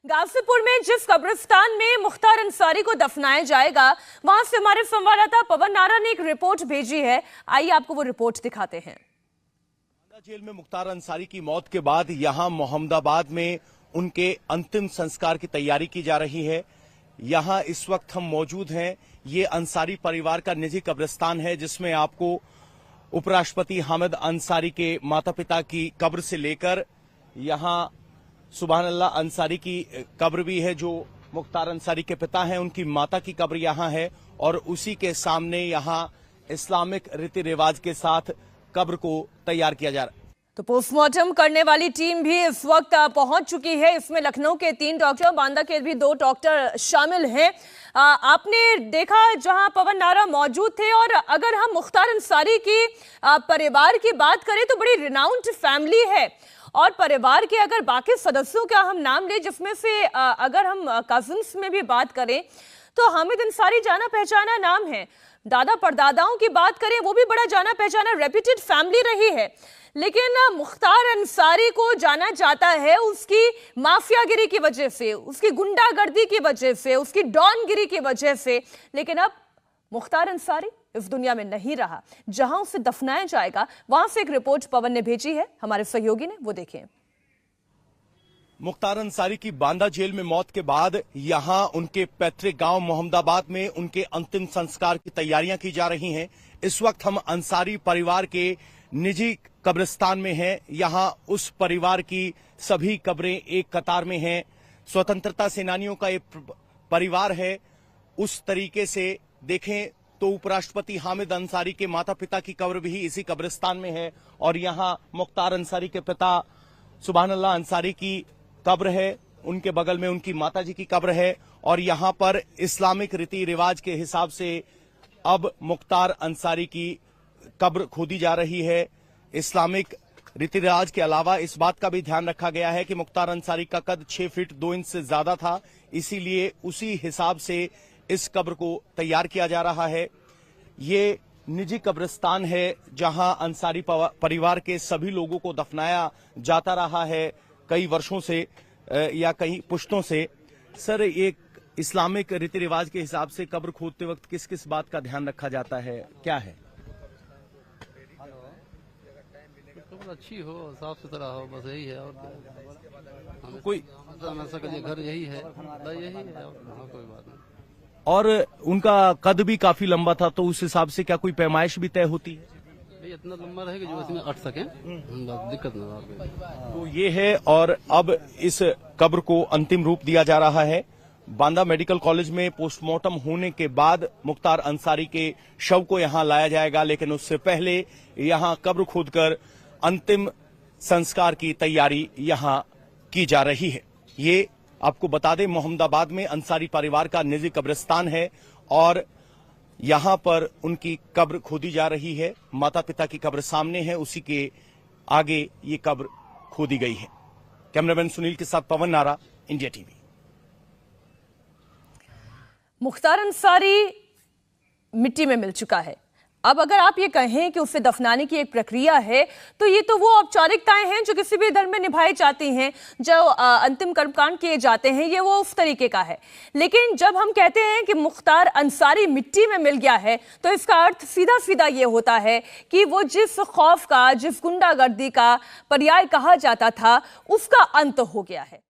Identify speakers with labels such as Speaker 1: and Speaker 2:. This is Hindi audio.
Speaker 1: गाजीपुर में जिस कब्रिस्तान में मुख्तार अंसारी को दफनाया जाएगा, वहां से हमारे संवाददाता पवन नारा ने एक रिपोर्ट भेजी है। आइए आपको वो रिपोर्ट दिखाते हैं।
Speaker 2: जेल में मुख्तार अंसारी की मौत के बाद यहां मोहम्मदाबाद में उनके अंतिम संस्कार की तैयारी की जा रही है। यहां इस वक्त हम मौजूद हैं। ये अंसारी परिवार का निजी कब्रिस्तान है, जिसमें आपको उपराष्ट्रपति हामिद अंसारी के माता पिता की कब्र से लेकर यहां सुभान अल्लाह अंसारी की कब्र भी है, जो मुख्तार अंसारी के पिता हैं, उनकी माता की कब्र यहां है, और उसी के सामने यहां इस्लामिक रीति रिवाज के साथ कब्र को तैयार किया जा रहा है।
Speaker 1: तो पोस्टमार्टम करने वाली टीम भी इस वक्त पहुंच चुकी है। इसमें लखनऊ के 3 डॉक्टर, बांदा के भी 2 डॉक्टर शामिल हैं। आपने देखा जहां पवन नारा मौजूद थे। और अगर हम मुख्तार अंसारी की परिवार की बात करें तो बड़ी रिनाउंड फैमिली है, और परिवार के अगर बाकी सदस्यों का हम नाम लें, जिसमें से अगर हम कजिन्स में भी बात करें तो हामिद अंसारी जाना पहचाना नाम है। दादा परदादाओं की बात करें, वो भी बड़ा जाना पहचाना रेप्यूटेड फैमिली रही है। लेकिन मुख्तार अंसारी को जाना जाता है उसकी माफियागिरी की वजह से, उसकी गुंडागर्दी की वजह से, उसकी डॉनगिरी की वजह से। लेकिन अब मुख्तार अंसारी इस दुनिया में नहीं रहा। जहां उसे दफनाया जाएगा, वहां से एक रिपोर्ट पवन ने भेजी है, हमारे सहयोगी ने, वो देखें।
Speaker 2: मुख्तार अंसारी की बांदा जेल में मौत के बाद यहां उनके पैतृक गांव मोहम्मदाबाद में उनके अंतिम संस्कार की तैयारियां की जा रही हैं। इस वक्त हम अंसारी परिवार के निजी कब्रिस्तान में हैं। यहां उस परिवार की सभी कब्रें एक कतार में हैं। स्वतंत्रता सेनानियों का एक परिवार है। उस तरीके से देखें तो उपराष्ट्रपति हामिद अंसारी के माता पिता की कब्र भी इसी कब्रिस्तान में है, और यहां मुख्तार अंसारी के पिता सुभान अल्लाह अंसारी की कब्र है, उनके बगल में उनकी माताजी की कब्र है। और यहां पर इस्लामिक रीति रिवाज के हिसाब से अब मुख्तार अंसारी की कब्र खोदी जा रही है। इस्लामिक रीति रिवाज के अलावा इस बात का भी ध्यान रखा गया है कि मुख्तार अंसारी का कद 6 फीट 2 इंच से ज्यादा था, इसीलिए उसी हिसाब से इस कब्र को तैयार किया जा रहा है। ये निजी कब्रिस्तान है जहां अंसारी परिवार के सभी लोगों को दफनाया जाता रहा है कई वर्षों से या कई पुश्तों से। सर, एक इस्लामिक रीति रिवाज के हिसाब से कब्र खोदते वक्त किस किस बात का ध्यान रखा जाता है, क्या है?
Speaker 3: कब्र अच्छी हो, साफ सुथरा हो, बस यही है। और
Speaker 2: कोई
Speaker 3: घर यही है, यही है, और कोई बात नहीं।
Speaker 2: और उनका कद भी काफी लंबा था, तो उस हिसाब से क्या कोई पैमाइश भी तय होती है?
Speaker 3: इतना लंबा रहे कि जो इसमें अट सके, दिक्कत ना हो।
Speaker 2: तो ये है। और अब इस कब्र को अंतिम रूप दिया जा रहा है। बांदा मेडिकल कॉलेज में पोस्टमार्टम होने के बाद मुख्तार अंसारी के शव को यहां लाया जाएगा, लेकिन उससे पहले यहां कब्र खोदकर अंतिम संस्कार की तैयारी यहां की जा रही है। ये आपको बता दें, मोहम्मदाबाद में अंसारी परिवार का निजी कब्रिस्तान है, और यहां पर उनकी कब्र खोदी जा रही है। माता पिता की कब्र सामने है, उसी के आगे ये कब्र खोदी गई है। कैमरामैन सुनील के साथ पवन नारा, इंडिया टीवी।
Speaker 1: मुख्तार अंसारी मिट्टी में मिल चुका है। अब अगर आप ये कहें कि उसे दफनाने की एक प्रक्रिया है, तो ये तो वो औपचारिकताएं हैं जो किसी भी धर्म में निभाई जाती हैं, जो अंतिम कर्मकांड किए जाते हैं, ये वो उस तरीके का है। लेकिन जब हम कहते हैं कि मुख्तार अंसारी मिट्टी में मिल गया है, तो इसका अर्थ सीधा सीधा ये होता है कि वो जिस खौफ का, जिस गुंडागर्दी का पर्याय कहा जाता था, उसका अंत हो गया है।